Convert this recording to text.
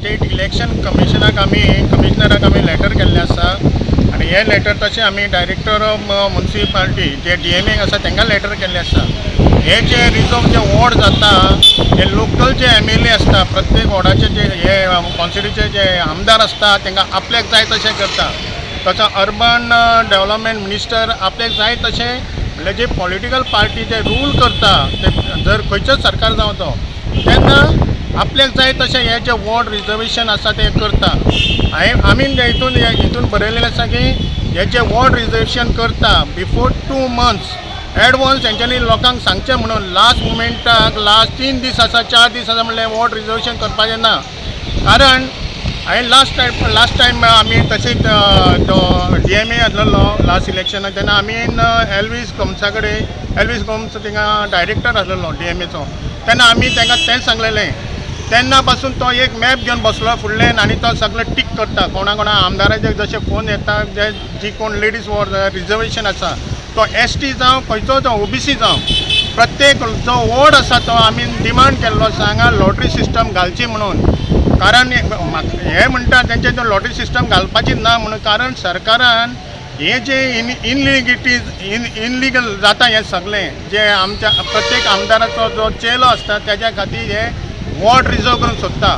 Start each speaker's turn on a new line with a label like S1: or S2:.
S1: State election कमिशनराक आमी letter केल्लें आसा आनी हे लेटर तशें आमी डायरेक्टर ऑफ म्युनिसिपालिटी जे DMA आसा तांकां लेटर केल्लें आसा। हे जे रिजर्व जे वॉर्ड जाता हे लोकल जे MLA आसता प्रत्येक वॉर्डाचे जे हे कॉन्स्टिट्युचे जे आमदार आसता तांकां आपल्याक जाय तशें करता। तसो अर्बन डेव्हलपमेंट मिनिस्टर आपल्याक जाय तशें म्हणजे जे पॉलिटिकल पार्टी जे रूल करता ते जर खंयचोच सरकार जावं तो तेन्ना आपल्याक जाय तशें हे जे वॉर्ड रिजर्वेशन आसा ते करता। आमी हितून बरयलेलें आसा की हे जे वॉर्ड रिजर्वेशन करता बिफोर 2 months एडवान्स तेंच्यांनी लोकांक सांगचें म्हणून लास्ट मुमेंटाक लास्ट 3 दीस आसा 4 दीस आसा म्हणल्यार वॉर्ड रिजर्वेशन करपाचें ना। कारण हांवें लास्ट टायम आमी तशेंच तो DMA आसलेलो लास्ट इलेक्शनाक तेन्ना आमी एल्वीस गोम्स थिंगा डायरेक्टर आसलेलो DMAचो तेन्ना आमी तांकां तें सांगलेलें। तेन्ना पासून तो एक मॅप घेवन बसलो फुडल्यान आनी तो सगळें टीक करता कोणा आमदाराचे जशे फोन येता जी कोण लेडीज वॉर्ड रिजर्वेशन आसा तो ST जावं खंयचो तो OBC जावं प्रत्येक जो वॉर्ड आसा तो आमी डिमांड केल्लो हांगा लॉटरी सिस्टम घालची म्हणून। कारण हे म्हणटा तेंचे तो लॉटरी सिस्टम घालपाची ना म्हणून कारण सरकारान हे जे इनलिगल जाता हे सगळें जे आमच्या प्रत्येक आमदाराचो जो चेलो आसता त्याच्या खातीर हे वॉर्ड रिजर्व करूंक सोदता।